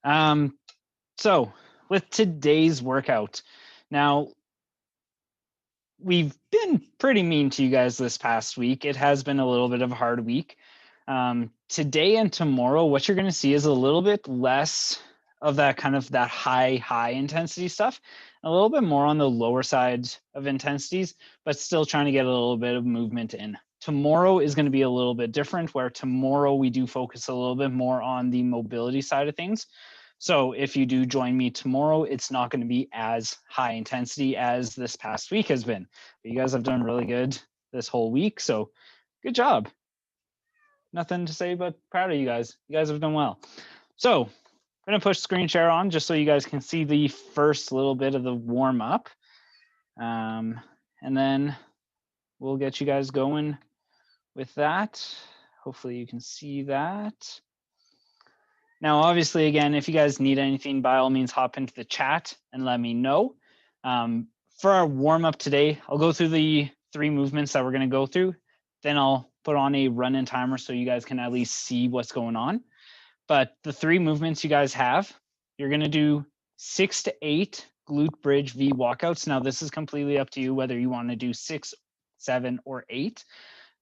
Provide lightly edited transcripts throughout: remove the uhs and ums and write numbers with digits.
So with today's workout, now we've been pretty mean to you guys this past week. It has been a little bit of a hard week. Today and tomorrow, what you're going to see is a little bit less of that kind of that high intensity stuff, a little bit more on the lower side of intensities, but still trying to get a little bit of movement in. Tomorrow is going to be a little bit different, where tomorrow we do focus a little bit more on the mobility side of things. So if you do join me tomorrow, it's not going to be as high intensity as this past week has been. But you guys have done really good this whole week, so good job. Nothing to say but proud of you guys. You guys have done well. So I'm going to push screen share on just so you guys can see the first little bit of the warm up. And then we'll get you guys going with that. Hopefully you can see that. Now, obviously, again, if you guys need anything, by all means, hop into the chat and let me know. For our warm up today, I'll go through the 3 movements that we're going to go through. Then I'll put on a run-in timer so you guys can at least see what's going on. But the 3 movements you guys have, you're going to do 6 to 8 glute bridge V walkouts. Now, this is completely up to you whether you want to do 6, 7, or 8.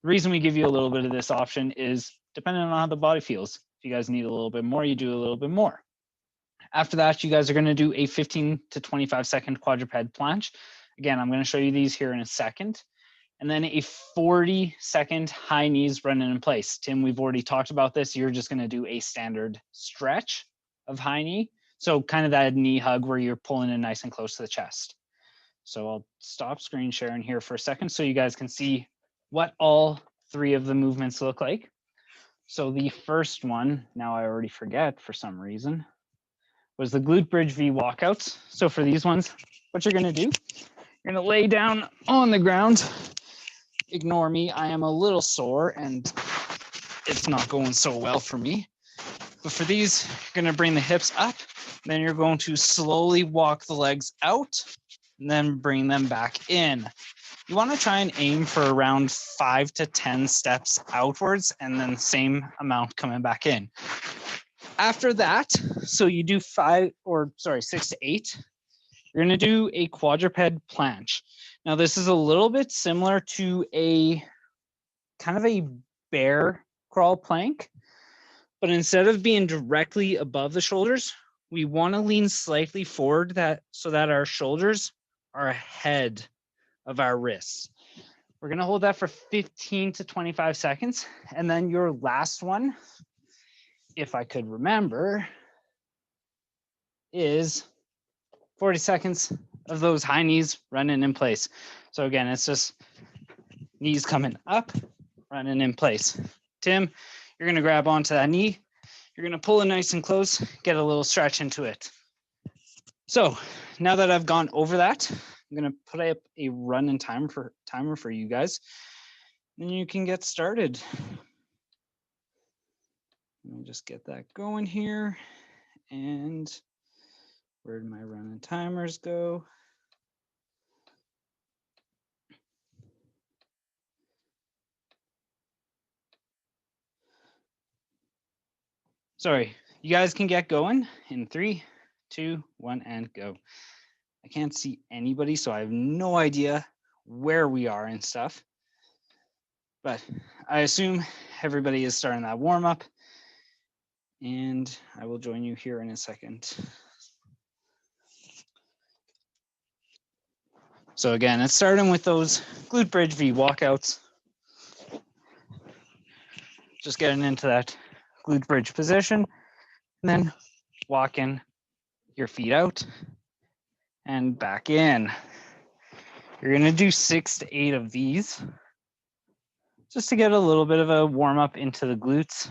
The reason we give you a little bit of this option is depending on how the body feels. If you guys need a little bit more, you do a little bit more. After that, you guys are going to do a 15 to 25 second quadruped planche. Again, I'm going to show you these here in a second. And then a 40-second high knees running in place. Tim, we've already talked about this. You're just going to do a standard stretch of high knee. So kind of that knee hug where you're pulling in nice and close to the chest. So I'll stop screen sharing here for a second so you guys can see what all 3 of the movements look like. So the first one, now I already forget for some reason, was the glute bridge V walkouts. So for these ones, what you're going to do, you're going to lay down on the ground. Ignore me, I am a little sore and it's not going so well for me. But for these, you're going to bring the hips up, then you're going to slowly walk the legs out and then bring them back in. You want to try and aim for around 5 to 10 steps outwards and then same amount coming back in. After that, so you do 6 to 8, you're going to do a quadruped planche. Now this is a little bit similar to a kind of a bear crawl plank, but instead of being directly above the shoulders, we want to lean slightly forward so that our shoulders are ahead of our wrists. We're going to hold that for 15 to 25 seconds. And then your last one, if I could remember, is 40 seconds of those high knees running in place. So again, it's just knees coming up, running in place. Tim, you're going to grab onto that knee. You're going to pull it nice and close, get a little stretch into it. So now that I've gone over that, I'm going to put up a run-in timer for you guys, and you can get started. Let me just get that going here. And where did my run-in timers go? Sorry, you guys can get going in 3, 2, 1, and go. I can't see anybody, so I have no idea where we are and stuff. But I assume everybody is starting that warm up, and I will join you here in a second. So again, it's starting with those glute bridge V walkouts. Just getting into that glute bridge position, and then walking your feet out and back in. You're going to do 6 to 8 of these just to get a little bit of a warm up into the glutes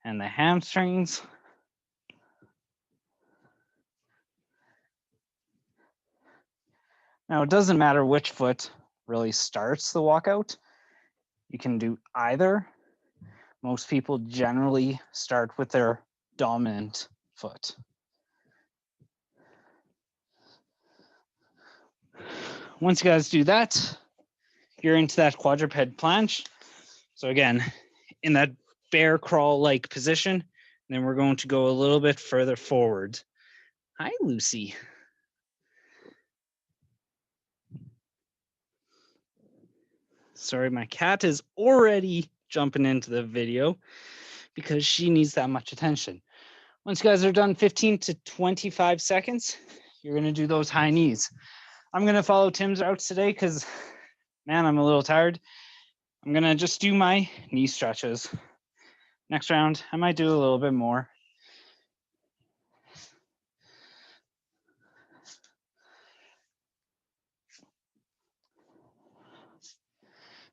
and the hamstrings. Now, it doesn't matter which foot really starts the walkout. You can do either. Most people generally start with their dominant foot. Once you guys do that, you're into that quadruped planche. So again, in that bear crawl-like position, Then we're going to go a little bit further forward. Hi, Lucy. Sorry, my cat is already jumping into the video because she needs that much attention. Once you guys are done 15 to 25 seconds, you're going to do those high knees. I'm going to follow Tim's routes today because, man, I'm a little tired. I'm going to just do my knee stretches. Next round, I might do a little bit more.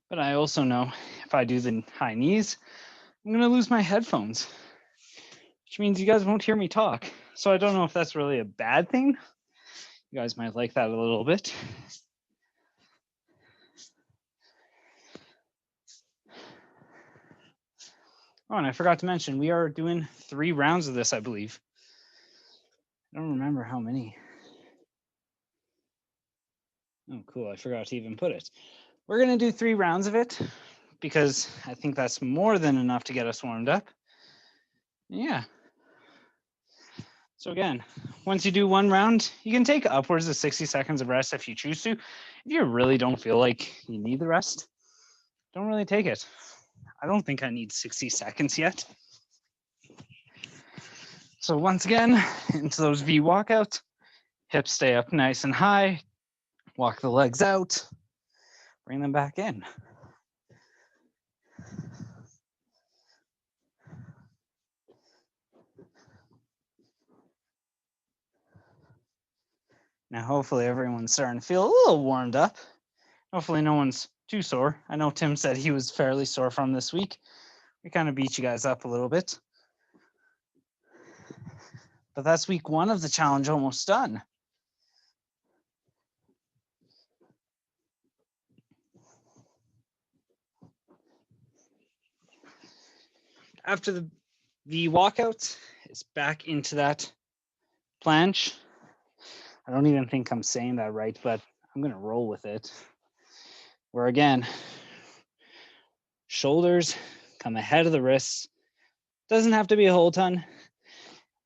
But I also know if I do the high knees, I'm going to lose my headphones, which means you guys won't hear me talk. So I don't know if that's really a bad thing. You guys might like that a little bit. Oh, and I forgot to mention, we are doing 3 rounds of this, I believe. I don't remember how many. Oh, cool. I forgot to even put it. We're going to do 3 rounds of it because I think that's more than enough to get us warmed up. Yeah. So again, once you do 1 round, you can take upwards of 60 seconds of rest if you choose to. If you really don't feel like you need the rest, don't really take it. I don't think I need 60 seconds yet. So once again, into those V walkouts, hips stay up nice and high, walk the legs out, bring them back in. Now, hopefully everyone's starting to feel a little warmed up. Hopefully no one's too sore. I know Tim said he was fairly sore from this week. We kind of beat you guys up a little bit. But that's week 1 of the challenge almost done. After the walkout, it's back into that planche. I don't even think I'm saying that right, but I'm going to roll with it. Where again, shoulders come ahead of the wrists. Doesn't have to be a whole ton.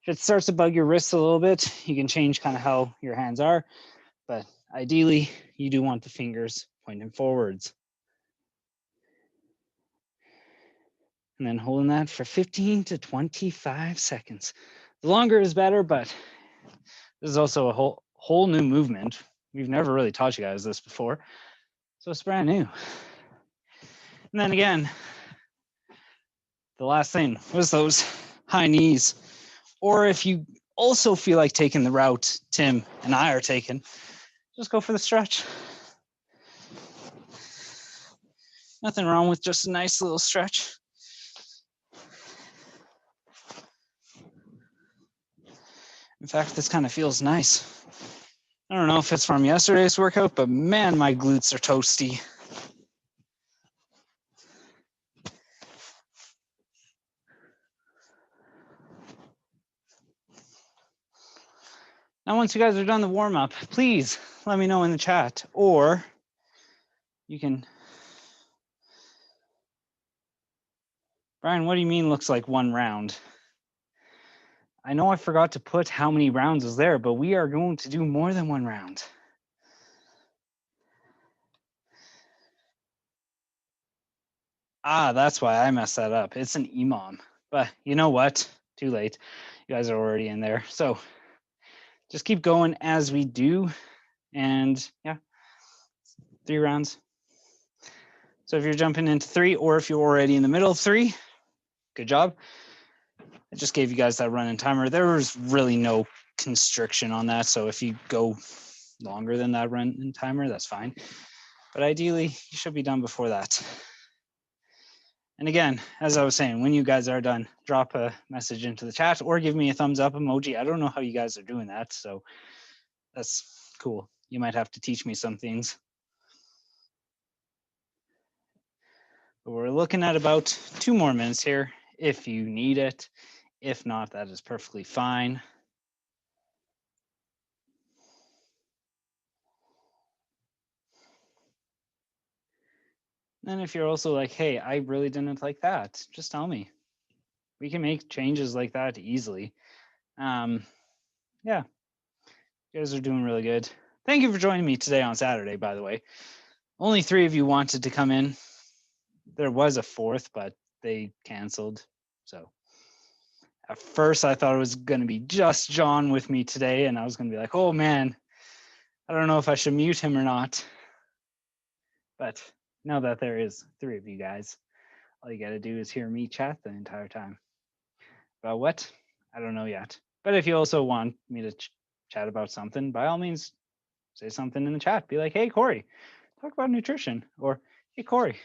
If it starts to bug your wrists a little bit, you can change kind of how your hands are. But ideally, you do want the fingers pointing forwards. And then holding that for 15 to 25 seconds. The longer is better, but this is also a whole new movement. We've never really taught you guys this before, so it's brand new. And then again, the last thing was those high knees. Or if you also feel like taking the route Tim and I are taking, just go for the stretch. Nothing wrong with just a nice little stretch. In fact, this kind of feels nice. I don't know if it's from yesterday's workout, but man, my glutes are toasty. Now, once you guys are done the warm-up, please let me know in the chat, or you can... Brian, what do you mean looks like 1 round? I know I forgot to put how many rounds is there, but we are going to do more than 1 round. Ah, that's why I messed that up. It's an EMOM. But you know what? Too late. You guys are already in there. So just keep going as we do. And yeah, 3 rounds. So if you're jumping into 3, or if you're already in the middle of 3, good job. I just gave you guys that run-in timer. There was really no constriction on that. So if you go longer than that run-in timer, that's fine. But ideally, you should be done before that. And again, as I was saying, when you guys are done, drop a message into the chat or give me a thumbs up emoji. I don't know how you guys are doing that, so that's cool. You might have to teach me some things. But we're looking at about 2 more minutes here if you need it. If not, that is perfectly fine. And if you're also like, hey, I really didn't like that, just tell me. we can make changes like that easily. Yeah, you guys are doing really good. Thank you for joining me today on Saturday, by the way. Only 3 of you wanted to come in. There was a 4th, but they canceled. So at first I thought it was going to be just John with me today, and I was going to be like, oh man, I don't know if I should mute him or not. But now that there is 3 of you guys, all you got to do is hear me chat the entire time. About what? I don't know yet. But if you also want me to chat about something, by all means, say something in the chat. Be like, hey, Cory, talk about nutrition. Or, hey, Cory,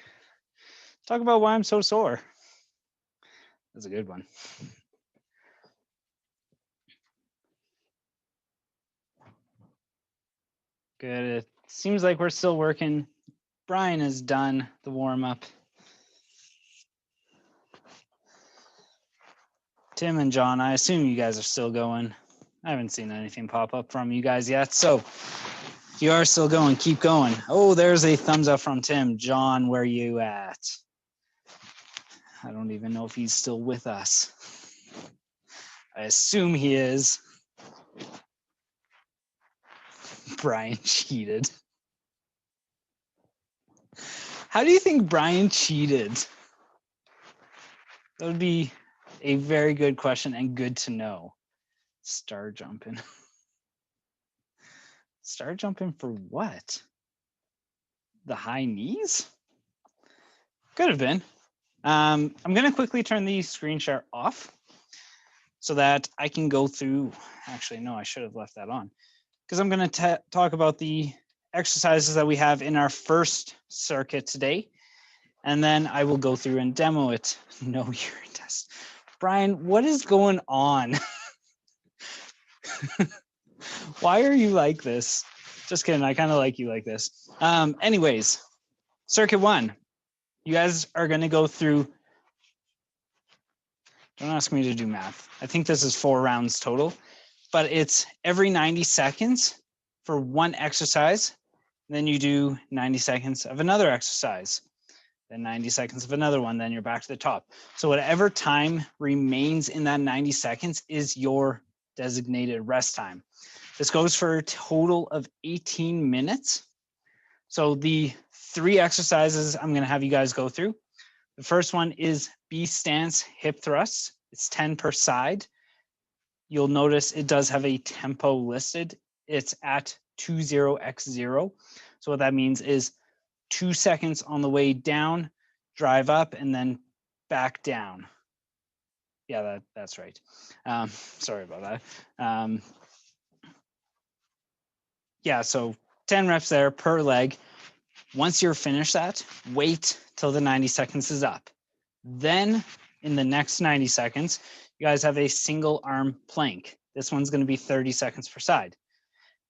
talk about why I'm so sore. That's a good one. Good. It seems like we're still working. Brian has done the warm-up. Tim and John, I assume you guys are still going. I haven't seen anything pop up from you guys yet. So if you are still going, keep going. Oh, there's a thumbs up from Tim. John, where you at? I don't even know if he's still with us. I assume he is. Brian cheated. How do you think Brian cheated? That would be a very good question and good to know. Star jumping. Star jumping for what? The high knees? Could have been. I'm going to quickly turn the screen share off so that I can go through. Actually, no, I should have left that on because I'm going to talk about the exercises that we have in our first circuit today. And then I will go through and demo it. No urine test. Brian, what is going on? Why are you like this? Just kidding. I kind of like you like this. Anyways, circuit 1. You guys are going to go through. Don't ask me to do math. I think this is 4 rounds total, but it's every 90 seconds for one exercise. Then you do 90 seconds of another exercise, then 90 seconds of another one, then you're back to the top. So whatever time remains in that 90 seconds is your designated rest time. This goes for a total of 18 minutes. So the 3 exercises I'm going to have you guys go through. The first one is B stance hip thrusts. It's 10 per side. You'll notice it does have a tempo listed. It's at 20x0. So what that means is 2 seconds on the way down, drive up, and then back down. Yeah, that's right. Sorry about that. Yeah, so 10 reps there per leg. Once you're finished that, wait till the 90 seconds is up. Then in the next 90 seconds, you guys have a single arm plank. This one's going to be 30 seconds per side.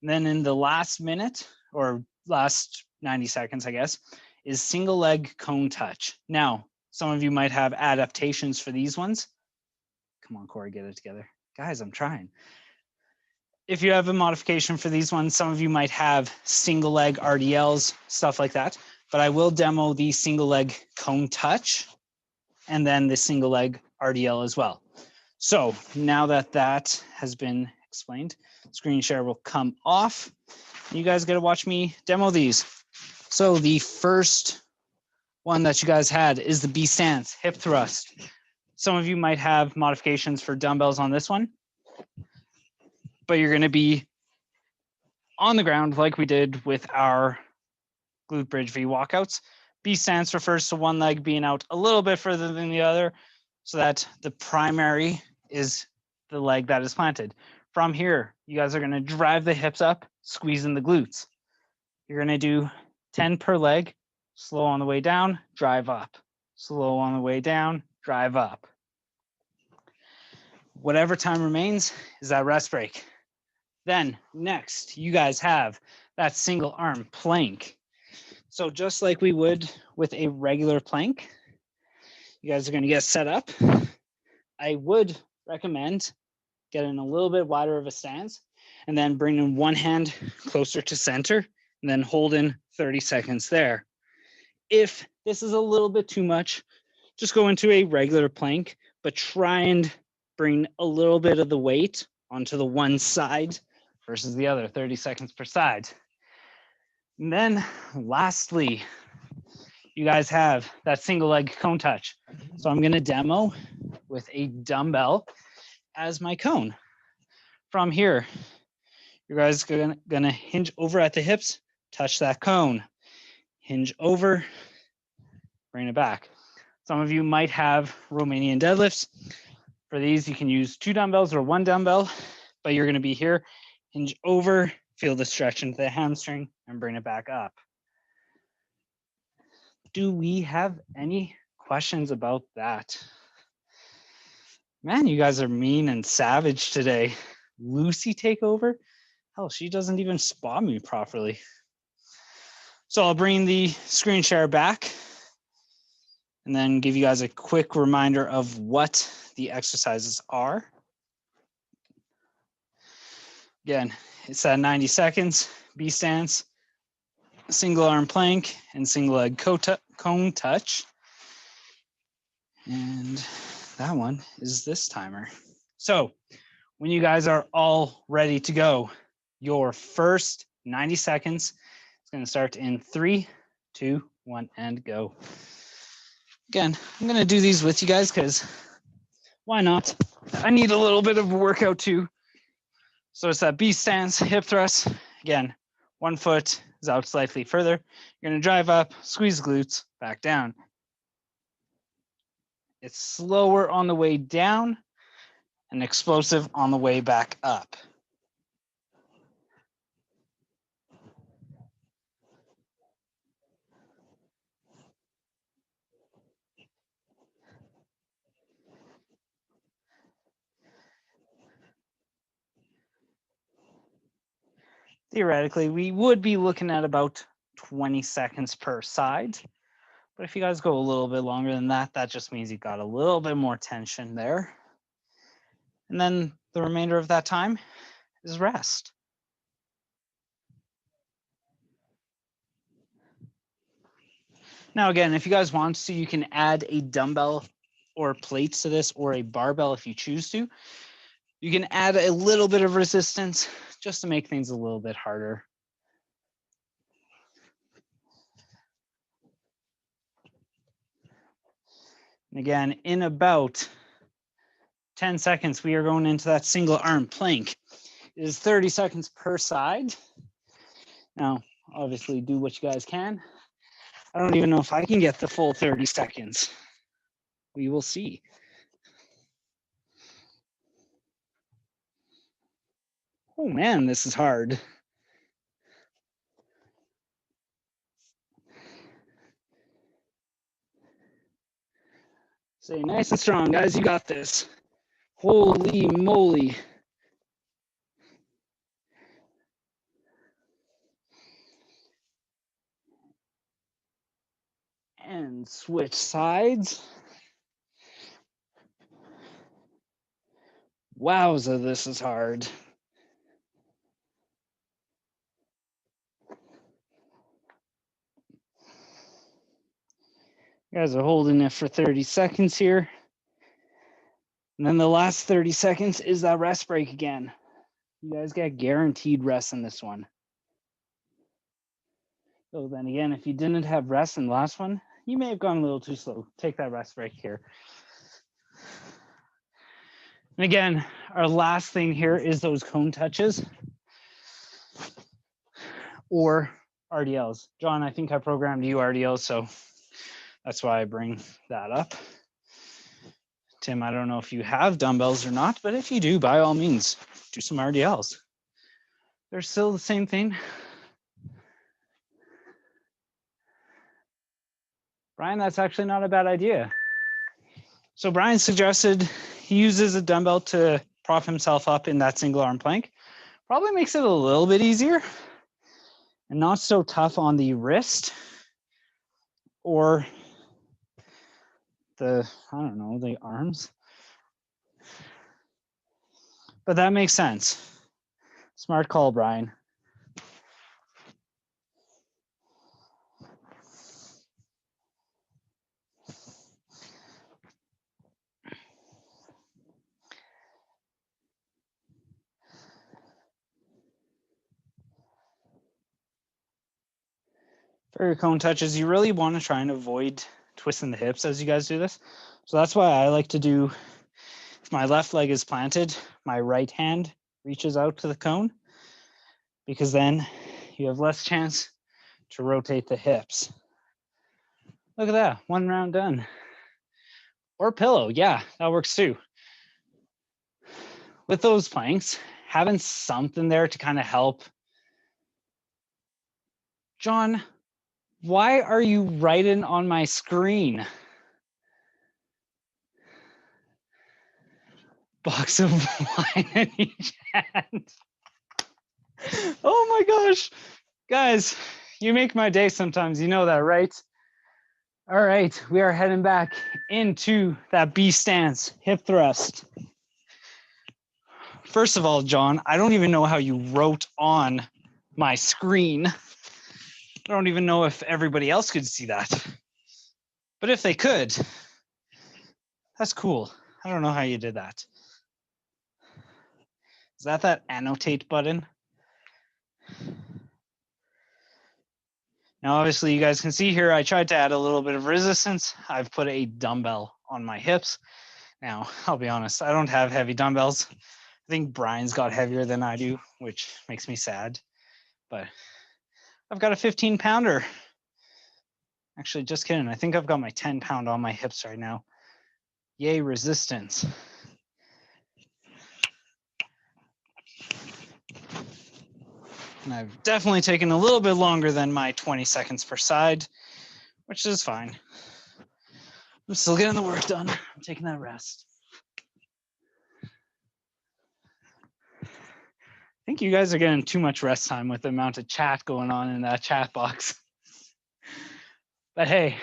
And then in the last minute or last 90 seconds, I guess, is single leg cone touch. Now, some of you might have adaptations for these ones. Come on, Cory, get it together. Guys, I'm trying. If you have a modification for these ones, some of you might have single leg RDLs, stuff like that. But I will demo the single leg cone touch and then the single leg RDL as well. So now that that has been explained, screen share will come off. You guys get to watch me demo these. So the first one that you guys had is the B stance hip thrust. Some of you might have modifications for dumbbells on this one, but you're going to be on the ground like we did with our glute bridge V walkouts. B stance refers to one leg being out a little bit further than the other so that the primary is the leg that is planted. From here, you guys are going to drive the hips up, squeeze in the glutes. You're going to do 10 per leg, slow on the way down, drive up. Slow on the way down, drive up. Whatever time remains is that rest break. Then next, you guys have that single arm plank. So just like we would with a regular plank, you guys are going to get set up. I would recommend getting a little bit wider of a stance and then bringing one hand closer to center and then holding 30 seconds there. If this is a little bit too much, just go into a regular plank, but try and bring a little bit of the weight onto the one side versus the other, 30 seconds per side. And then lastly, you guys have that single leg cone touch. So I'm gonna demo with a dumbbell as my cone. From here, you guys are gonna hinge over at the hips, touch that cone, hinge over, bring it back. Some of you might have Romanian deadlifts. For these, you can use 2 dumbbells or 1 dumbbell, but you're gonna be here, hinge over, feel the stretch into the hamstring, and bring it back up. Do we have any questions about that? Man, you guys are mean and savage today. Lucy take over? Hell, she doesn't even spot me properly. So I'll bring the screen share back and then give you guys a quick reminder of what the exercises are. Again, it's that 90 seconds, B stance, single arm plank, and single leg cone touch. And that one is this timer. So when you guys are all ready to go, your first 90 seconds is going to start in 3, 2, 1, and go. Again, I'm going to do these with you guys because why not? I need a little bit of a workout too. So it's that B stance, hip thrust. Again, one foot is out slightly further. You're going to drive up, squeeze glutes, back down. It's slower on the way down and explosive on the way back up. Theoretically, we would be looking at about 20 seconds per side. But if you guys go a little bit longer than that, that just means you got a little bit more tension there. And then the remainder of that time is rest. Now, again, if you guys want to, you can add a dumbbell or plates to this or a barbell if you choose to. You can add a little bit of resistance just to make things a little bit harder. And again, in about 10 seconds, we are going into that single arm plank. It is 30 seconds per side. Now, obviously do what you guys can. I don't even know if I can get the full 30 seconds. We will see. Oh man, this is hard. Stay nice and strong, guys. You got this. Holy moly. And switch sides. Wowza, this is hard. You guys are holding it for 30 seconds here. And then the last 30 seconds is that rest break again. You guys get guaranteed rest in this one. So then again, if you didn't have rest in the last one, you may have gone a little too slow. Take that rest break here. And again, our last thing here is those cone touches or RDLs. John, I think I programmed you RDLs, so that's why I bring that up. Tim, I don't know if you have dumbbells or not, but if you do, by all means, do some RDLs. They're still the same thing. Brian, that's actually not a bad idea. So Brian suggested he uses a dumbbell to prop himself up in that single arm plank. Probably makes it a little bit easier and not so tough on the wrist or the, I don't know, the arms. But that makes sense. Smart call, Brian. For your cone touches, you really want to try and avoid twisting the hips as you guys do this. So that's why I like to do, if my left leg is planted, my right hand reaches out to the cone, because then you have less chance to rotate the hips. Look at that, 1 round done. Or pillow, yeah, that works too. With those planks, having something there to kind of help. John, why are you writing on my screen? Box of wine in each hand. Oh my gosh. Guys, you make my day sometimes. You know that, right? All right, we are heading back into that B stance, hip thrust. First of all, John, I don't even know how you wrote on my screen. I don't even know if everybody else could see that. But if they could, that's cool. I don't know how you did that. Is that annotate button? Now, obviously, you guys can see here, I tried to add a little bit of resistance. I've put a dumbbell on my hips. Now, I'll be honest, I don't have heavy dumbbells. I think Brian's got heavier than I do, which makes me sad. But I've got a 15 pounder. Actually, just kidding. I think I've got my 10 pound on my hips right now. Yay, resistance. And I've definitely taken a little bit longer than my 20 seconds per side, which is fine. I'm still getting the work done. I'm taking that rest. I think you guys are getting too much rest time with the amount of chat going on in that chat box. But hey,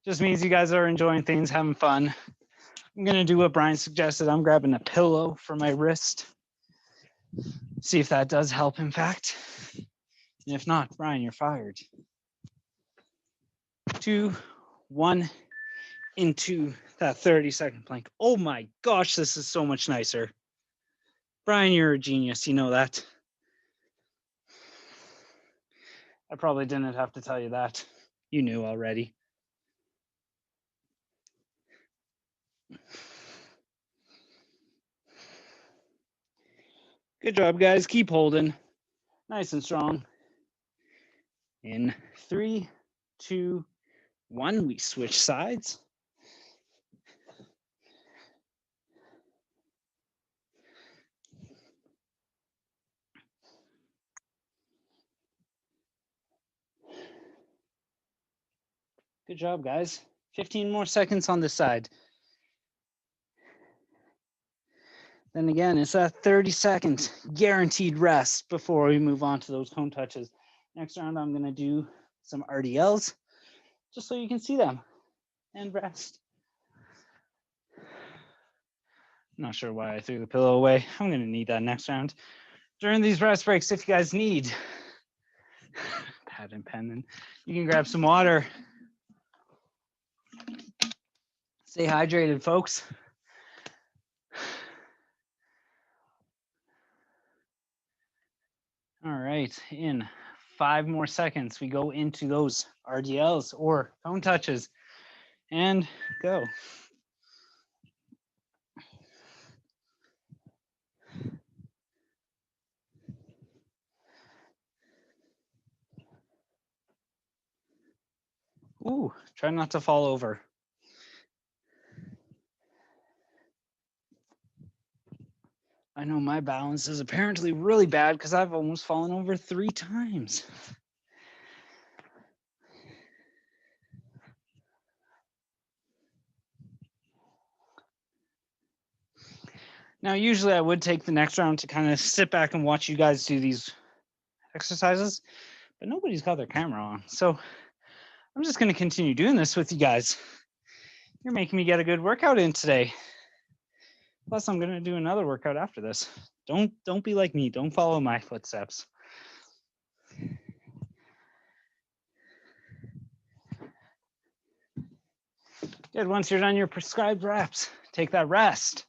just means you guys are enjoying things, having fun. I'm gonna do what Brian suggested. I'm grabbing a pillow for my wrist. See if that does help, in fact. And if not, Brian, you're fired. 2, 1, into that 30-second plank. Oh my gosh, this is so much nicer. Brian, you're a genius, you know that. I probably didn't have to tell you that. You knew already. Good job, guys. Keep holding. Nice and strong. In 3, 2, 1, we switch sides. Good job, guys. 15 more seconds on this side. Then again, it's that 30-second guaranteed rest before we move on to those cone touches. Next round, I'm gonna do some RDLs, just so you can see them, and rest. Not sure why I threw the pillow away. I'm gonna need that next round. During these rest breaks, if you guys need pad and pen, and you can grab some water. Stay hydrated, folks. All right, in 5 more seconds, we go into those RDLs or cone touches, and go. Ooh, try not to fall over. I know my balance is apparently really bad because I've almost fallen over 3 times. Now, usually I would take the next round to kind of sit back and watch you guys do these exercises, but nobody's got their camera on. So I'm just going to continue doing this with you guys. You're making me get a good workout in today. Plus, I'm going to do another workout after this. Don't be like me. Don't follow my footsteps. Good. Once you're done your prescribed reps, take that rest.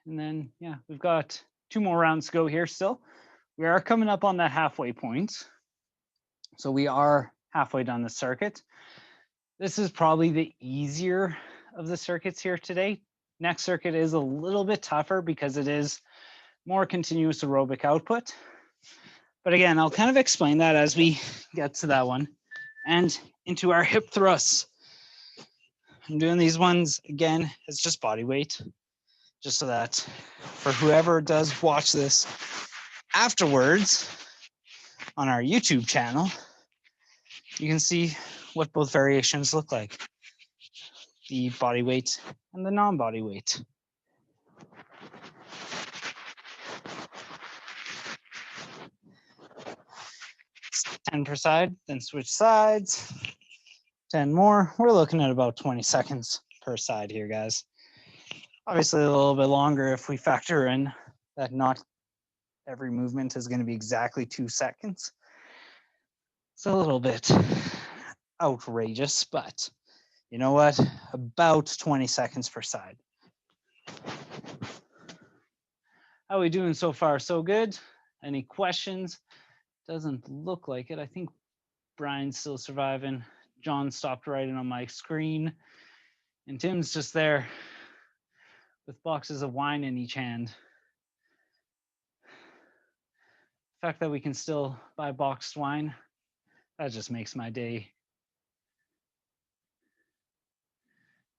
And then, yeah, we've got 2 more rounds to go here still. We are coming up on that halfway point. So we are halfway down the circuit. This is probably the easier of the circuits here today. Next circuit is a little bit tougher because it is more continuous aerobic output. But again, I'll kind of explain that as we get to that one and into our hip thrusts. I'm doing these ones again, it's just body weight, just so that for whoever does watch this afterwards on our YouTube channel, you can see what both variations look like, the body weight and the non-body weight. It's 10 per side, then switch sides, 10 more. We're looking at about 20 seconds per side here, guys. Obviously a little bit longer if we factor in that not every movement is going to be exactly 2 seconds. It's a little bit outrageous, but you know what? About 20 seconds per side. How are we doing so far? So good. Any questions? Doesn't look like it. I think Brian's still surviving. John stopped writing on my screen. And Tim's just there with boxes of wine in each hand. The fact that we can still buy boxed wine, that just makes my day.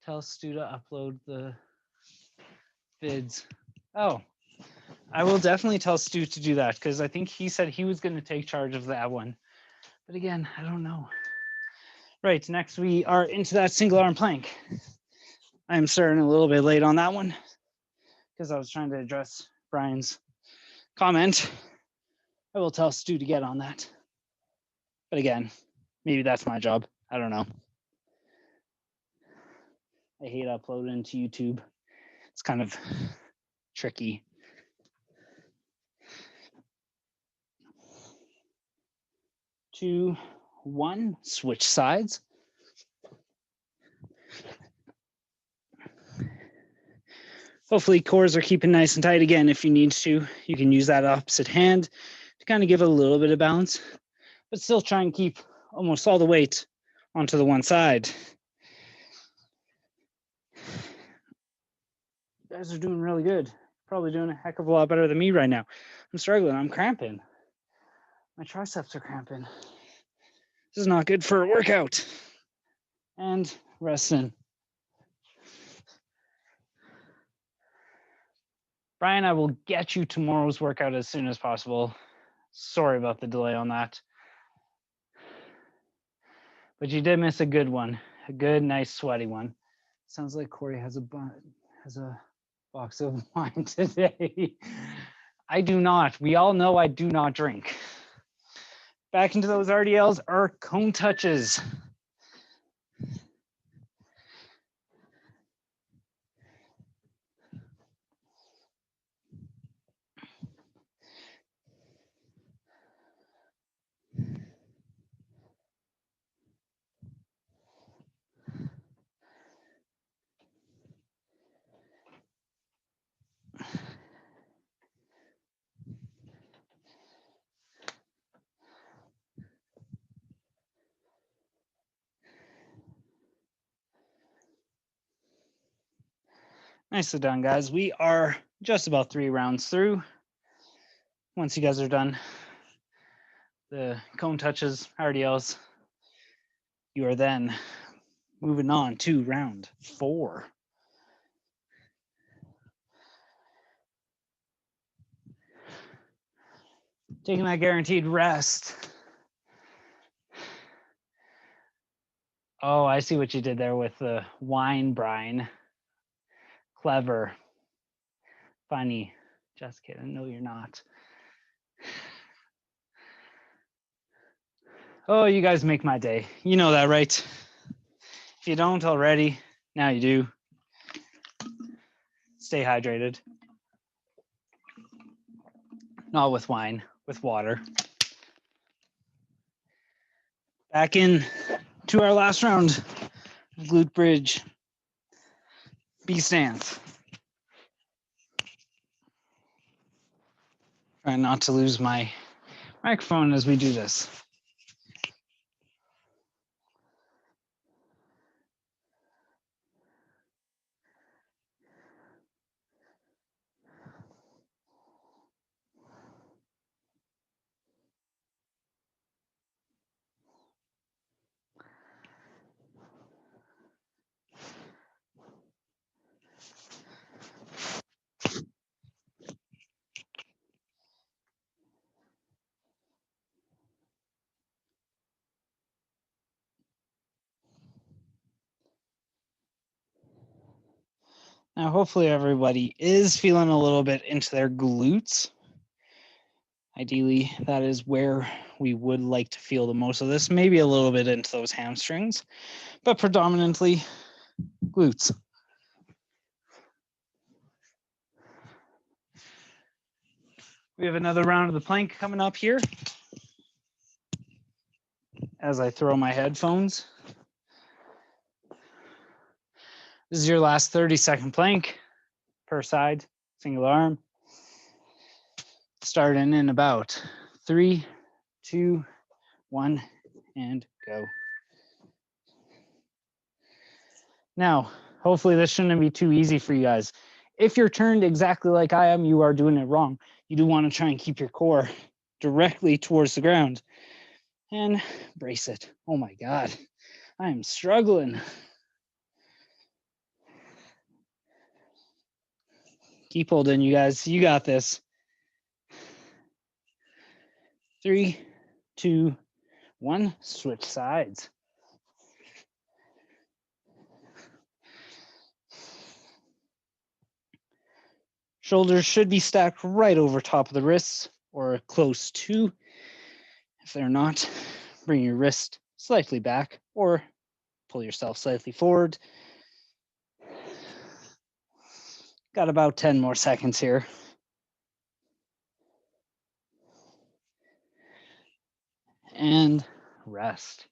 Tell Stu to upload the vids. Oh, I will definitely tell Stu to do that because I think he said he was going to take charge of that one. But again, I don't know. Right, next we are into that single arm plank. I'm starting a little bit late on that one because I was trying to address Brian's comment. I will tell Stu to get on that. But again, maybe that's my job. I don't know. I hate uploading to YouTube. It's kind of tricky. Two, one, switch sides. Hopefully cores are keeping nice and tight. Again, if you need to, you can use that opposite hand to kind of give it a little bit of balance, but still try and keep almost all the weight onto the one side. You guys are doing really good. Probably doing a heck of a lot better than me right now. I'm struggling, I'm cramping. My triceps are cramping. This is not good for a workout. And resting. Brian, I will get you tomorrow's workout as soon as possible. Sorry about the delay on that. But you did miss a good one, a good, nice, sweaty one. Sounds like Cory has a box of wine today. I do not. We all know I do not drink. Back into those RDLs are cone touches. Nicely done, guys. We are just about 3 rounds through. Once you guys are done, the cone touches, RDLs, you are then moving on to round 4. Taking that guaranteed rest. Oh, I see what you did there with the wine brine. Clever. Funny. Just kidding. No, you're not. Oh, you guys make my day. You know that, right? If you don't already, now you do. Stay hydrated. Not with wine, with water. Back in to our last round. Glute bridge. B stance. Try not to lose my microphone as we do this. Now, hopefully everybody is feeling a little bit into their glutes. Ideally, that is where we would like to feel the most of this, maybe a little bit into those hamstrings, but predominantly glutes. We have another round of the plank coming up here as I throw my headphones. This is your last 30-second plank per side, single arm. Starting in about 3, 2, 1, and go. Now, hopefully this shouldn't be too easy for you guys. If you're turned exactly like I am, you are doing it wrong. You do want to try and keep your core directly towards the ground and brace it. Oh my God, I am struggling. Keep holding, you guys. You got this. 3, 2, 1, switch sides. Shoulders should be stacked right over top of the wrists or close to. If they're not, bring your wrist slightly back or pull yourself slightly forward. Got about 10 more seconds here. And rest.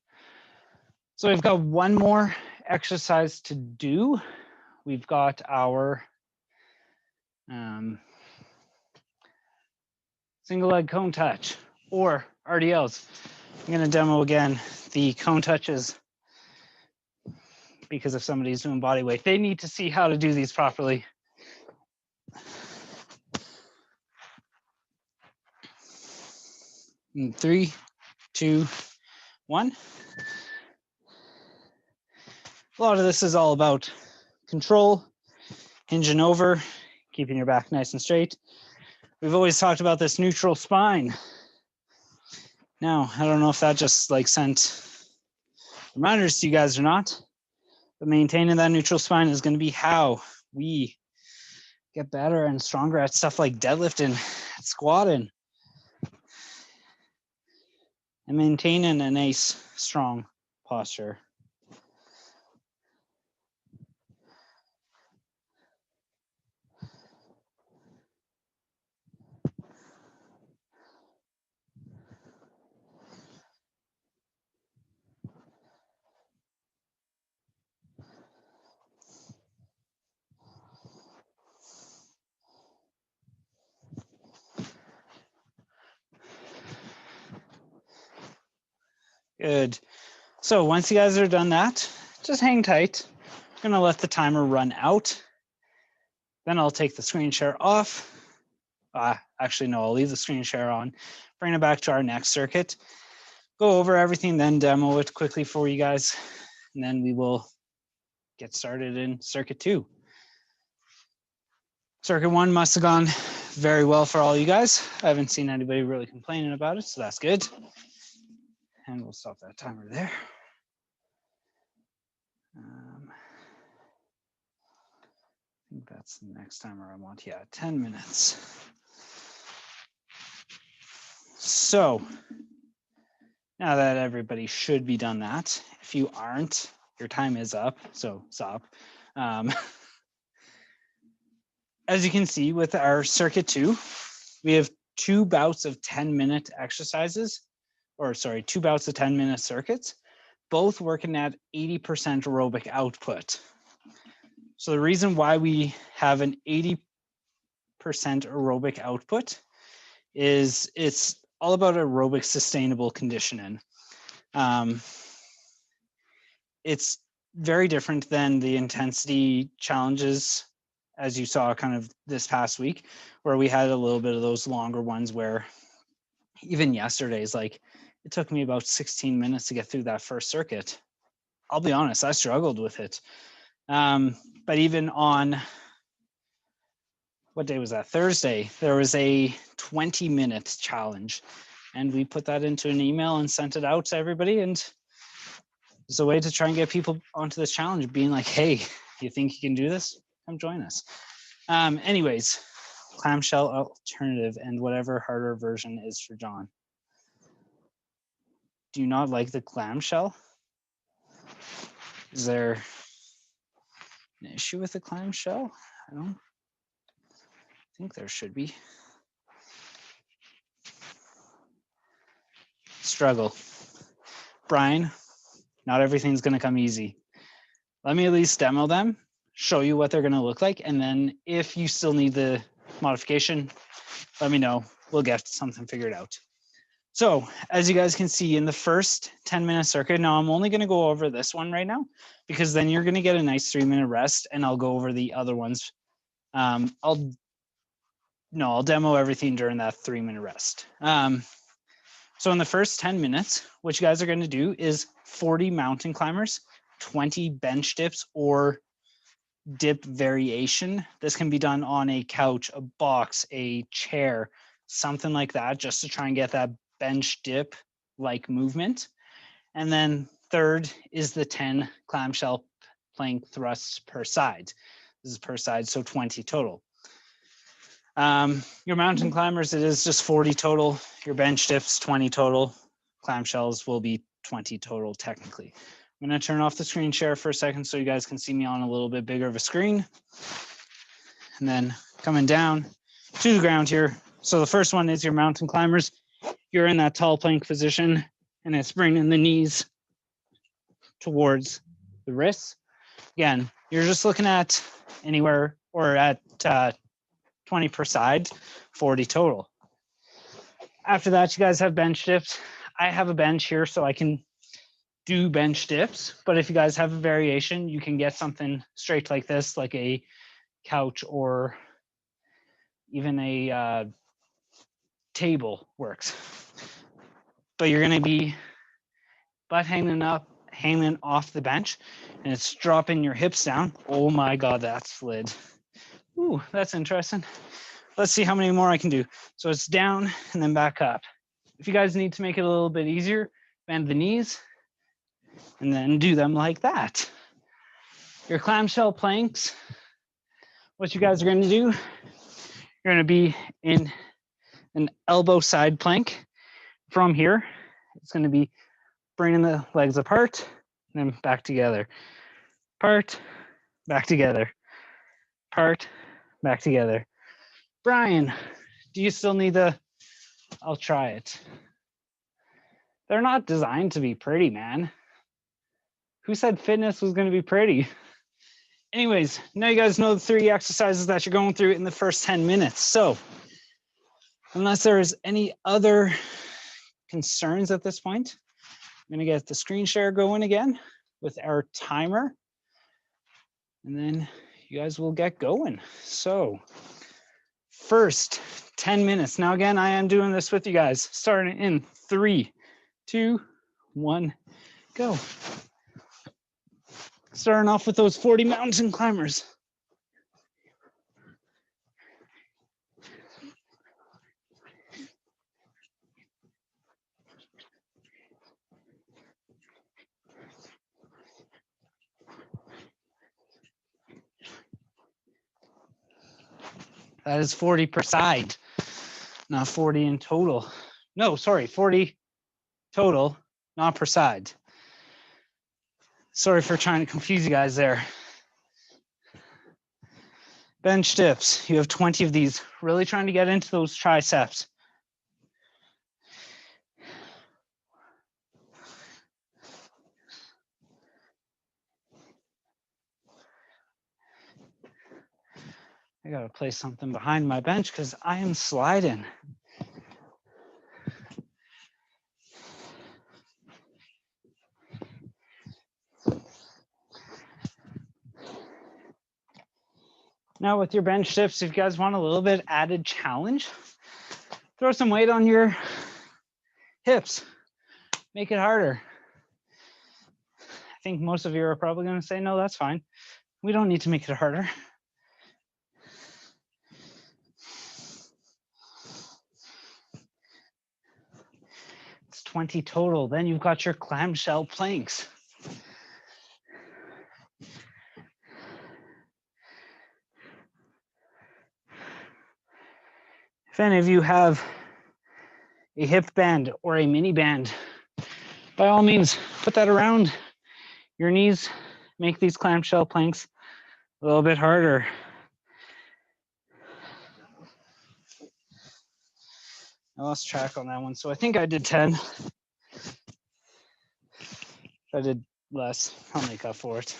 So we've got one more exercise to do. We've got our single leg cone touch or RDLs. I'm going to demo again the cone touches because if somebody's doing body weight, they need to see how to do these properly. In 3, 2, 1. A lot of this is all about control, hinging over, keeping your back nice and straight. We've always talked about this neutral spine. Now, I don't know if that just like sent reminders to you guys or not, but maintaining that neutral spine is going to be how we get better and stronger at stuff like deadlifting, squatting, and maintaining a nice, strong posture. Good. So once you guys are done that, just hang tight. I'm gonna let the timer run out. Then I'll take the screen share off. Actually, no, I'll leave the screen share on. Bring it back to our next circuit. Go over everything, then demo it quickly for you guys. And then we will get started in circuit 2. Circuit 1 must have gone very well for all you guys. I haven't seen anybody really complaining about it, so that's good. And we'll stop that timer there. I think that's the next timer I want. Yeah, 10 minutes. So now that everybody should be done that, if you aren't, your time is up, so stop. As you can see with our circuit 2, we have 2 bouts of 10-minute exercises, or sorry, 2 bouts of 10-minute circuits, both working at 80% aerobic output. So the reason why we have an 80% aerobic output is it's all about aerobic sustainable conditioning. It's very different than the intensity challenges as you saw kind of this past week, where we had a little bit of those longer ones where even yesterday's, like, it took me about 16 minutes to get through that first circuit. I'll be honest, I struggled with it. But even on, what day was that? Thursday, there was a 20-minute challenge, and we put that into an email and sent it out to everybody. And it's a way to try and get people onto this challenge, being like, hey, you think you can do this? Come join us. Anyways, clamshell alternative and whatever harder version is for John. Do you not like the clamshell? Is there an issue with the clamshell? I don't think there should be. Struggle. Brian, not everything's going to come easy. Let me at least demo them, show you what they're going to look like, and then if you still need the modification, let me know. We'll get something figured out. So as you guys can see in the first 10-minute circuit, now I'm only going to go over this one right now, because then you're going to get a nice 3-minute rest, and I'll go over the other ones. I'll demo everything during that 3-minute rest. So in the first 10 minutes, what you guys are going to do is 40 mountain climbers, 20 bench dips or dip variation. This can be done on a couch, a box, a chair, something like that, just to try and get that bench dip like movement. And then third is the 10 clamshell plank thrusts per side. This is per side, so 20 total. Your mountain climbers, it is just 40 total. Your bench dips, 20 total. Clamshells will be 20 total technically. I'm going to turn off the screen share for a second so you guys can see me on a little bit bigger of a screen. And then coming down to the ground here. So the first one is your mountain climbers. You're in that tall plank position, and it's bringing the knees towards the wrists. Again, you're just looking at anywhere or at 20 per side, 40 total. After that, you guys have bench dips. I have a bench here so I can do bench dips, but if you guys have a variation, you can get something straight like this, like a couch or even a table works. But you're gonna be butt hanging off the bench, and it's dropping your hips down. Oh my God, that slid. Ooh, that's interesting. Let's see how many more I can do. So it's down and then back up. If you guys need to make it a little bit easier, bend the knees and then do them like that. Your clamshell planks, what you guys are going to do, you're going to be in an elbow side plank. From here, it's going to be bringing the legs apart and then back together. Apart, back together. Apart, back together. Brian, do you still need the, I'll try it. They're not designed to be pretty, man. Who said fitness was going to be pretty? Anyways, now you guys know the 3 exercises that you're going through in the first 10 minutes. So unless there is any other concerns at this point, I'm going to get the screen share going again with our timer. And then you guys will get going. So first 10 minutes. Now again, I am doing this with you guys, starting in 3, 2, 1, go. Starting off with those 40 mountain climbers. That is 40 per side, not 40 in total. No, sorry, 40 total, not per side. Sorry for trying to confuse you guys there. Bench dips, you have 20 of these, really trying to get into those triceps. I gotta place something behind my bench because I am sliding. Now with your bench dips, if you guys want a little bit added challenge, throw some weight on your hips, make it harder. I think most of you are probably going to say, no, that's fine. We don't need to make it harder. It's 20 total. Then you've got your clamshell planks. If any of you have a hip band or a mini band, by all means, put that around your knees. Make these clamshell planks a little bit harder. I lost track on that one. So I think I did 10. If I did less, I'll make up for it.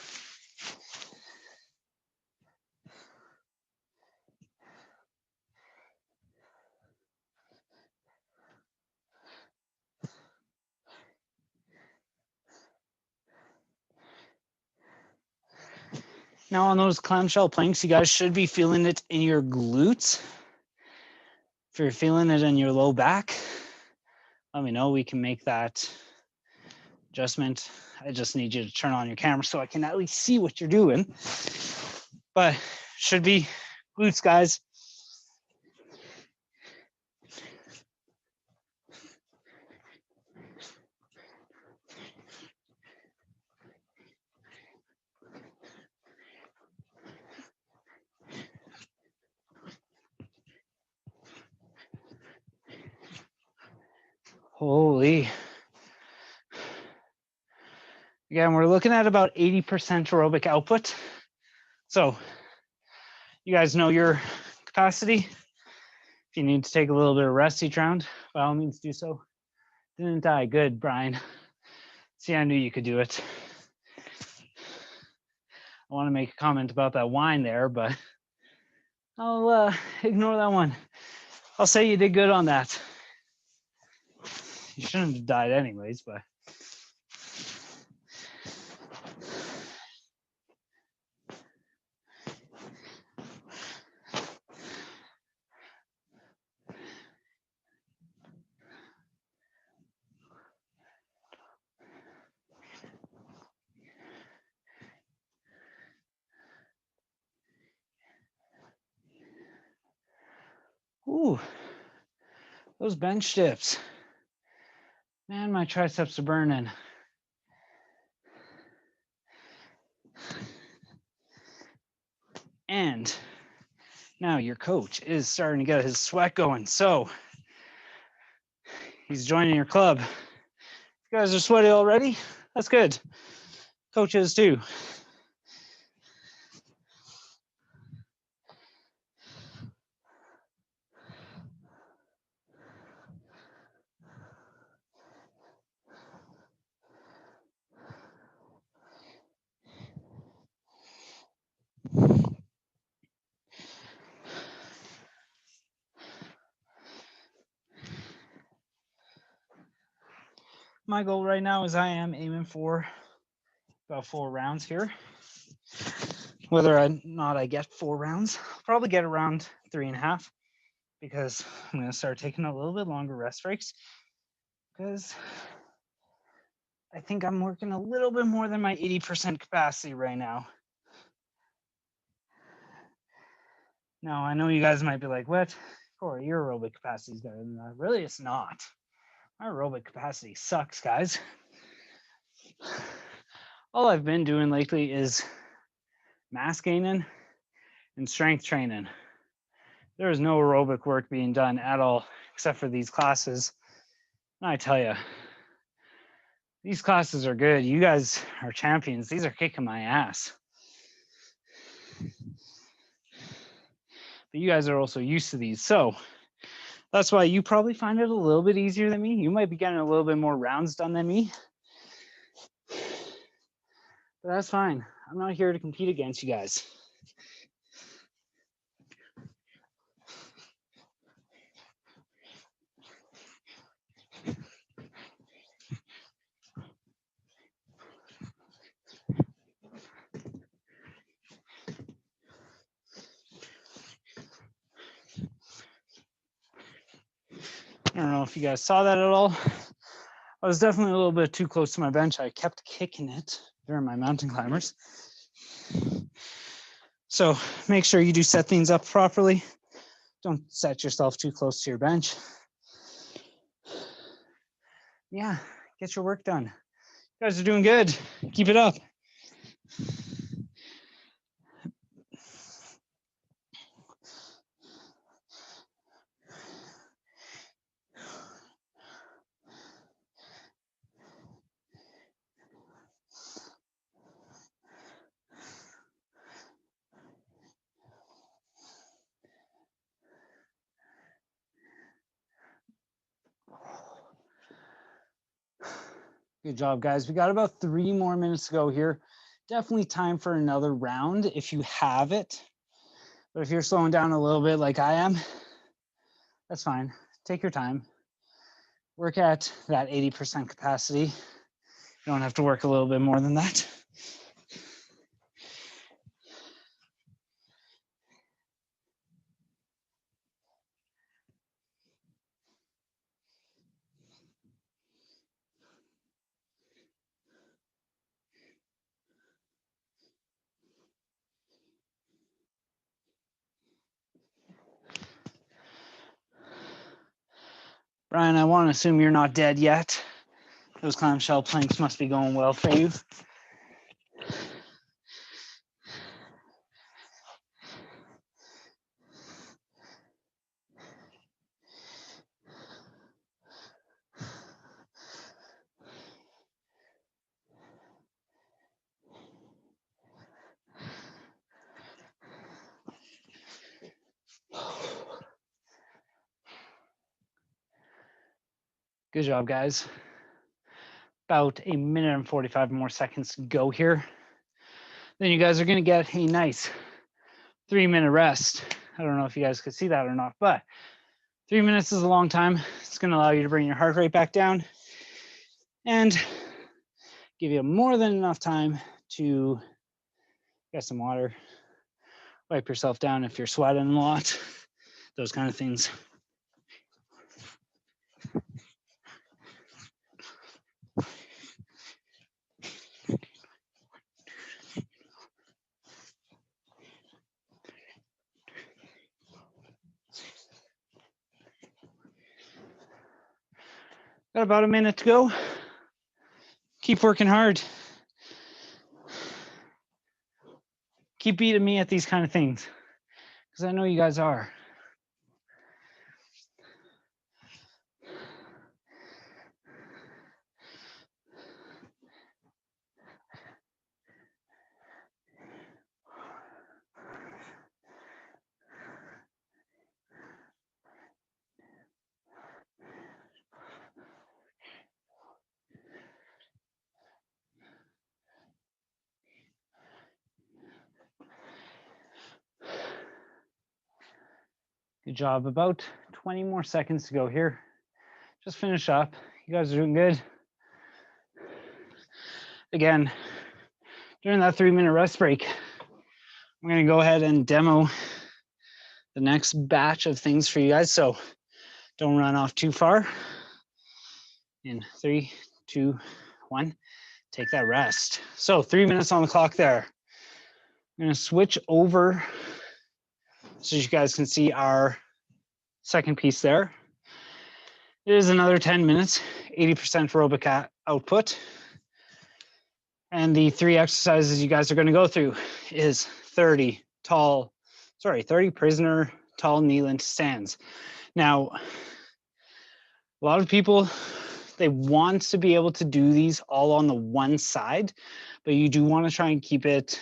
Now on those clamshell planks, you guys should be feeling it in your glutes. If you're feeling it in your low back, let me know. We can make that adjustment. I just need you to turn on your camera so I can at least see what you're doing. But should be glutes, guys. Holy. Again, we're looking at about 80% aerobic output. So you guys know your capacity. If you need to take a little bit of rest each round, by all means do so. Didn't die. Good, Brian. See, I knew you could do it. I want to make a comment about that wine there, but I'll ignore that one. I'll say you did good on that. You shouldn't have died anyways, but. Ooh, those bench dips. Man, my triceps are burning. And now your coach is starting to get his sweat going. So he's joining your club. You guys are sweaty already? That's good. Coach is too. My goal right now is I am aiming for about 4 rounds here. Whether or not I get 4 rounds, I'll probably get around 3.5 because I'm going to start taking a little bit longer rest breaks because I think I'm working a little bit more than my 80% capacity right now. Now, I know you guys might be like, what? Cory, your aerobic capacity is better than that. Really, it's not. My aerobic capacity sucks, guys. All I've been doing lately is mass gaining and strength training. There is no aerobic work being done at all, except for these classes. And I tell you, these classes are good. You guys are champions. These are kicking my ass. But you guys are also used to these. So that's why you probably find it a little bit easier than me. You might be getting a little bit more rounds done than me. But that's fine. I'm not here to compete against you guys. I don't know if you guys saw that at all. I was definitely a little bit too close to my bench. I kept kicking it during my mountain climbers. So make sure you do set things up properly. Don't set yourself too close to your bench. Yeah, get your work done. You guys are doing good. Keep it up. Good job, guys. We got about 3 more minutes to go here. Definitely time for another round if you have it. But if you're slowing down a little bit like I am, that's fine. Take your time. Work at that 80% capacity. You don't have to work a little bit more than that. Brian, I want to assume you're not dead yet. Those clamshell planks must be going well for you. Good job, guys. About 1 minute and 45 more seconds to go here. Then you guys are going to get a nice 3-minute rest. I don't know if you guys could see that or not, but 3 minutes is a long time. It's going to allow you to bring your heart rate back down and give you more than enough time to get some water, wipe yourself down if you're sweating a lot, those kind of things. Got about 1 minute to go. Keep working hard. Keep beating me at these kind of things, because I know you guys are. Good job. About 20 more seconds to go here. Just finish up. You guys are doing good. Again, during that 3-minute rest break, I'm going to go ahead and demo the next batch of things for you guys. So don't run off too far. In 3, 2, 1, take that rest. So 3 minutes on the clock there. I'm going to switch over so you guys can see our second piece there. It is another 10 minutes, 80% aerobic output. And the 3 exercises you guys are going to go through is 30 prisoner tall knee-length stands. Now, a lot of people, they want to be able to do these all on the one side, but you do want to try and keep it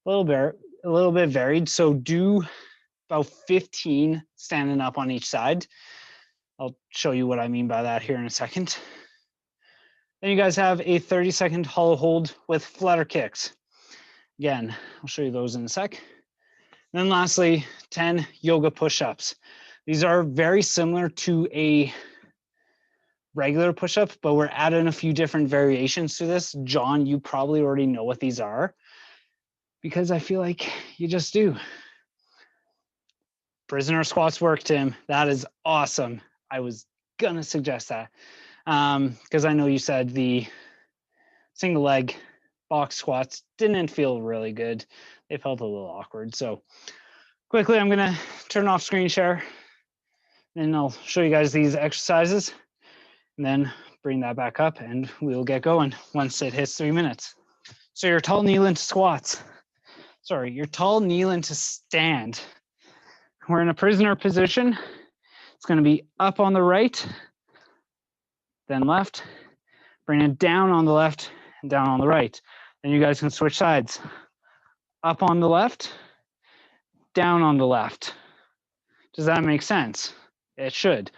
a little bit varied. So do about 15 standing up on each side. I'll show you what I mean by that here in a second. Then you guys have a 30-second hollow hold with flutter kicks. Again, I'll show you those in a sec. And then lastly, 10 yoga push-ups. These are very similar to a regular push-up, but we're adding a few different variations to this. John, you probably already know what these are because I feel like you just do. Prisoner squats work, Tim. That is awesome. I was gonna suggest that because I know you said the single leg box squats didn't feel really good. They felt a little awkward. So quickly, I'm gonna turn off screen share and I'll show you guys these exercises and then bring that back up and we'll get going once it hits 3 minutes. So your tall kneel into squats. Sorry, your tall kneel into stand. We're in a prisoner position. It's gonna be up on the right, then left, bring it down on the left and down on the right. Then you guys can switch sides. Up on the left, down on the left. Does that make sense? It should.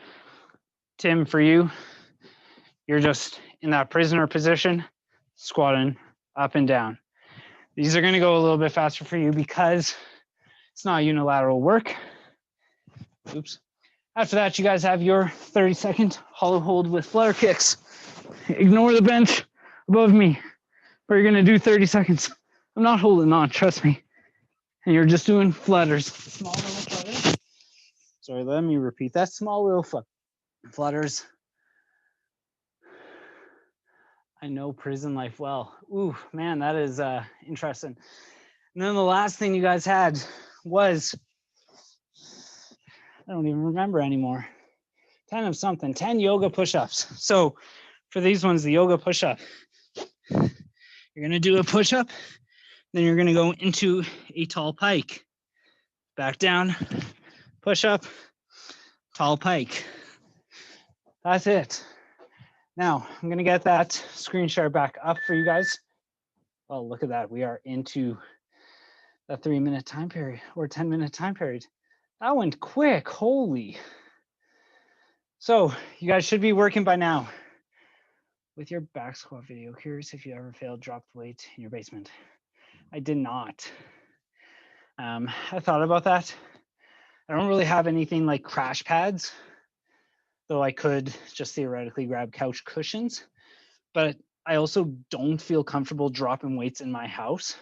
Tim, for you, you're just in that prisoner position, squatting up and down. These are gonna go a little bit faster for you because it's not unilateral work. Oops. After that, you guys have your 30-second hollow hold with flutter kicks. Ignore the bench above me, but you're gonna do 30 seconds. I'm not holding on, trust me. And you're just doing flutters. Small little flutters. Sorry, let me repeat that. Small little flutters. I know prison life well. Ooh, man, that is interesting. And then the last thing you guys had was, I don't even remember anymore. 10 of something, 10 yoga push-ups. So for these ones, the yoga push-up, you're gonna do a push-up, then you're gonna go into a tall pike. Back down, push-up, tall pike. That's it. Now, I'm gonna get that screen share back up for you guys. Oh, look at that. We are into the 3-minute time period or 10-minute time period. That went quick, holy. So you guys should be working by now with your back squat video. Curious if you ever failed drop the weight in your basement. I did not. I thought about that. I don't really have anything like crash pads, though I could just theoretically grab couch cushions, but I also don't feel comfortable dropping weights in my house,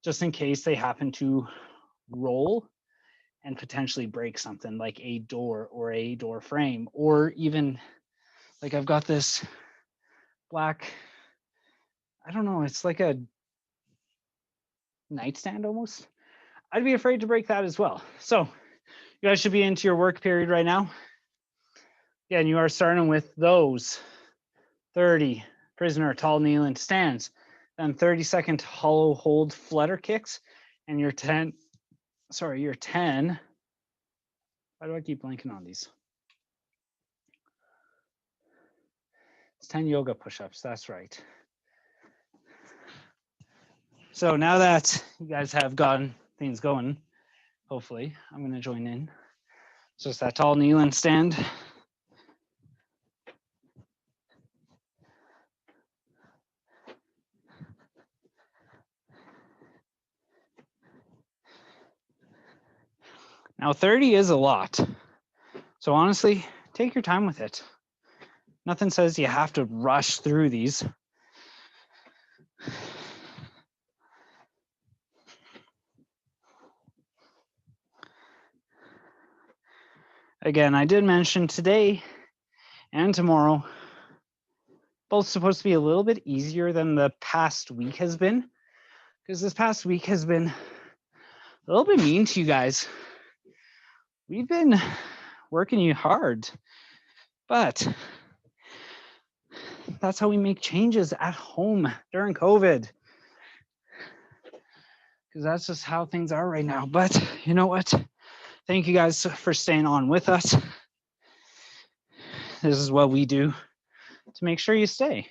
just in case they happen to roll and potentially break something like a door or a door frame, or even like I've got this black, I don't know, it's like a nightstand almost. I'd be afraid to break that as well. So you guys should be into your work period right now. Yeah, and you are starting with those 30 prisoner tall kneel into stands, then 30-second hollow hold flutter kicks, and your 10, why do I keep blanking on these? It's 10 yoga push-ups, that's right. So now that you guys have gotten things going, hopefully, I'm gonna join in. It's just that tall kneel and stand. Now 30 is a lot. So honestly, take your time with it. Nothing says you have to rush through these. Again, I did mention today and tomorrow, both supposed to be a little bit easier than the past week has been, because this past week has been a little bit mean to you guys. We've been working you hard, but that's how we make changes at home during COVID, because that's just how things are right now. But you know what? Thank you guys for staying on with us. This is what we do to make sure you stay.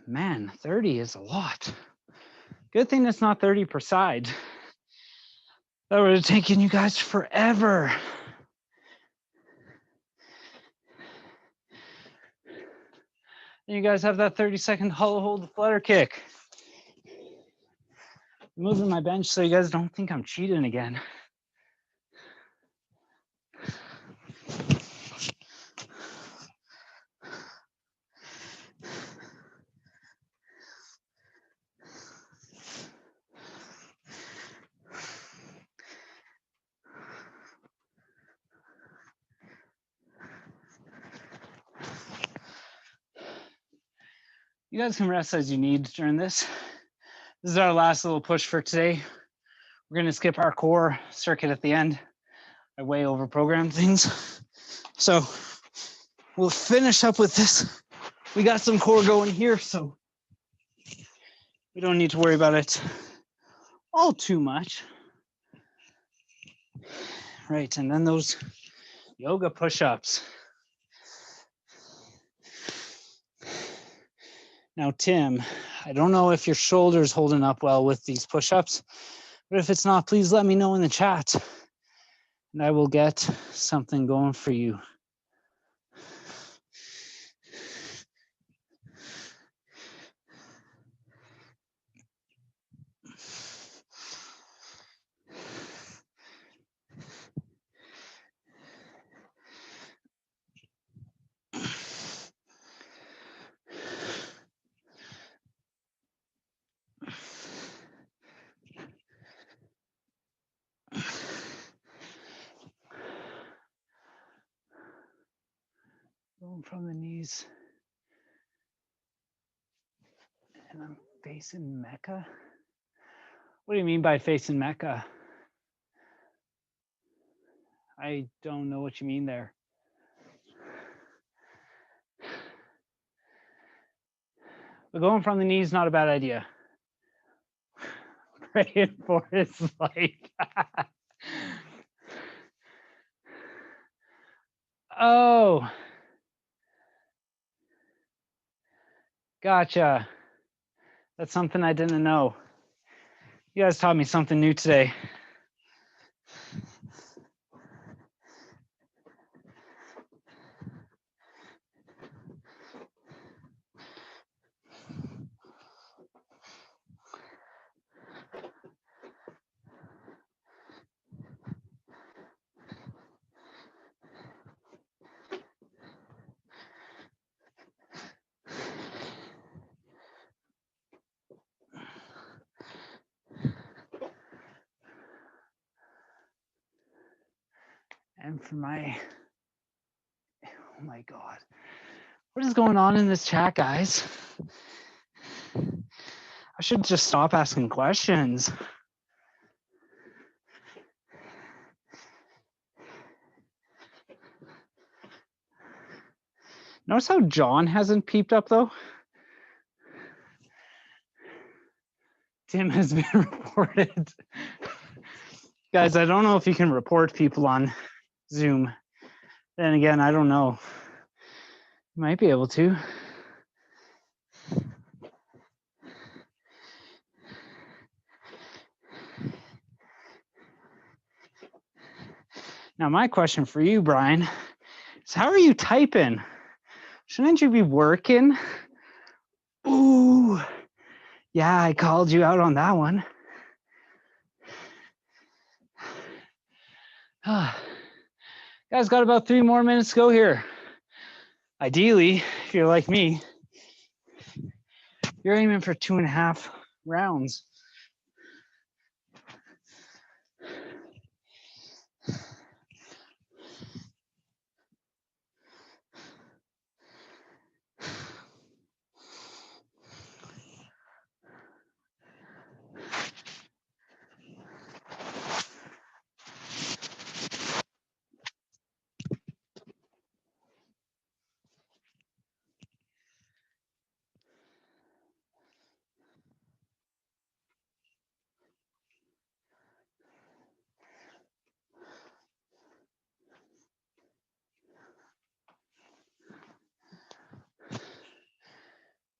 Man, 30 is a lot. Good thing it's not 30 per side. That would have taken you guys forever. And you guys have that 30-second hollow hold flutter kick. I'm moving my bench so you guys don't think I'm cheating again. You guys can rest as you need during this. This is our last little push for today. We're going to skip our core circuit at the end. I way over programmed things. So we'll finish up with this. We got some core going here, so we don't need to worry about it all too much. Right, and then those yoga push-ups. Now, Tim, I don't know if your shoulder's holding up well with these push-ups, but if it's not, please let me know in the chat, and I will get something going for you. Going from the knees. And I'm facing Mecca. What do you mean by facing Mecca? I don't know what you mean there. But going from the knees is not a bad idea. Praying for his life. Oh. Gotcha. That's something I didn't know. You guys taught me something new today. And for my, oh my God, what is going on in this chat, guys? I should just stop asking questions. Notice how John hasn't peeped up though? Tim has been reported. Guys, I don't know if you can report people on Zoom. Then again, I don't know. You might be able to. Now, my question for you, Brian, is how are you typing? Shouldn't you be working? Ooh, yeah, I called you out on that one. Guys, got about 3 more minutes to go here. Ideally, if you're like me, you're aiming for 2.5 rounds.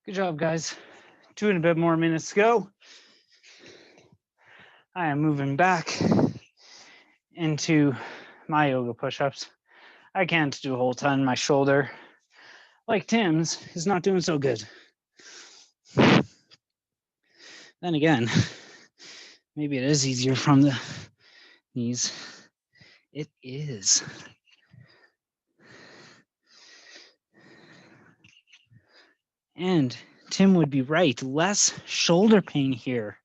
Good job, guys. 2 and a bit more minutes to go. I am moving back into my yoga push-ups. I can't do a whole ton. My shoulder, like Tim's, is not doing so good. Then again, maybe it is easier from the knees. It is. And Tim would be right. Less shoulder pain here.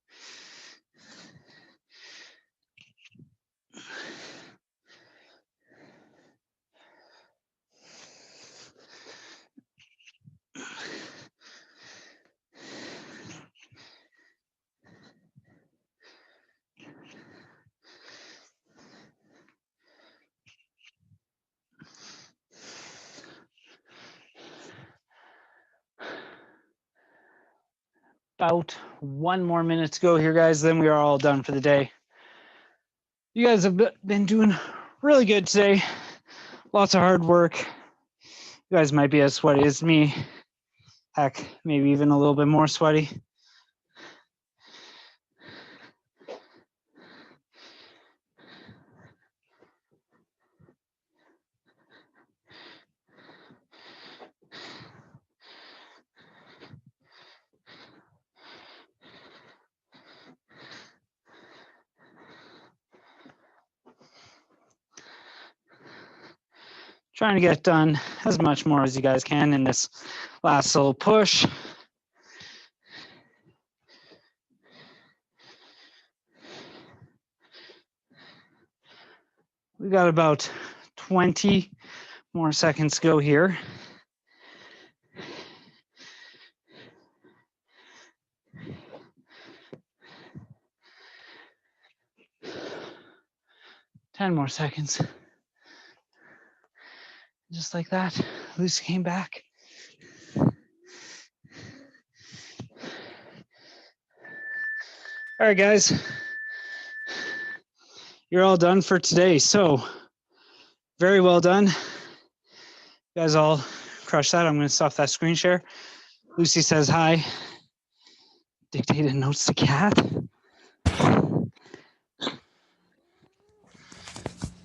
about 1 more minute to go here, guys. Then we are all done for the day. You guys have been doing really good today. Lots of hard work. You guys might be as sweaty as me. Heck, maybe even a little bit more sweaty. Trying to get done as much more as you guys can in this last little push. We got about 20 more seconds to go here. Ten more seconds. Just like that, Lucy came back. All right, guys. You're all done for today. So very well done. You guys all crushed that. I'm going to stop that screen share. Lucy says hi. Dictated notes to cat.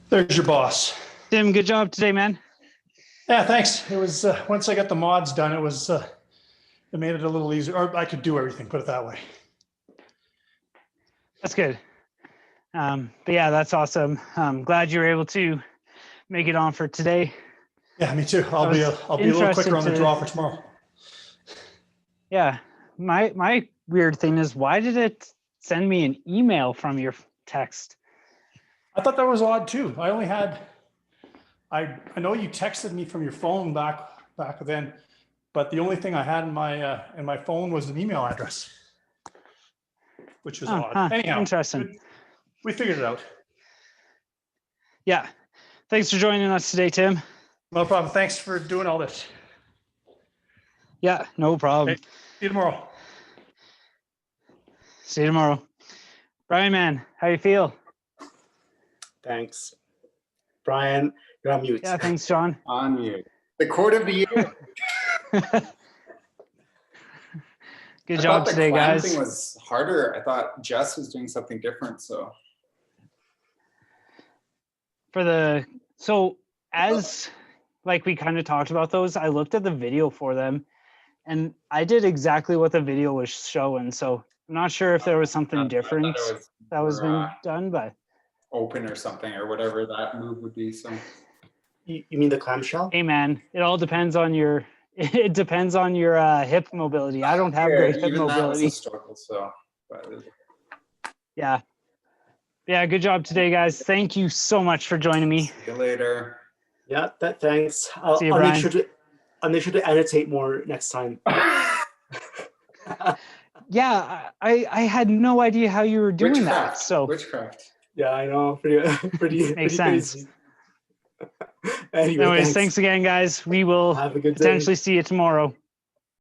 There's your boss. Tim, good job today, man. Yeah, thanks. It was once I got the mods done, it made it a little easier. Or I could do everything, put it that way. That's good. But yeah, that's awesome. I'm glad you were able to make it on for today. Yeah, me too. I'll be a little quicker on the draw for tomorrow. Yeah, my weird thing is, why did it send me an email from your text? I thought that was odd too. I only had. I know you texted me from your phone back then, but the only thing I had in my phone was an email address, which was odd. Anyhow, interesting. We figured it out. Yeah. Thanks for joining us today, Tim. No problem. Thanks for doing all this. Yeah, no problem. Okay. See you tomorrow. See you tomorrow. Brian, man, how you feel? Thanks. Brian, you're on mute. Yeah, thanks, John. On mute. The quote of the year. Good job today, guys. The thing was harder. I thought Jess was doing something different. So as like we kind of talked about those, I looked at the video for them and I did exactly what the video was showing. So I'm not sure if there was something different that was being done, but open or something or whatever that move would be. So you mean the clamshell? Hey man, it all depends on your hip mobility. I don't have great hip mobility. That was a struggle, so yeah. Good job today, guys. Thank you so much for joining me. See you later. Yeah, thanks. I'll make sure to annotate more next time. Yeah, I had no idea how you were doing that. So witchcraft. Yeah, I know. Pretty makes sense. Crazy. Anyways, thanks again, guys. We will have a good potentially day. see you tomorrow.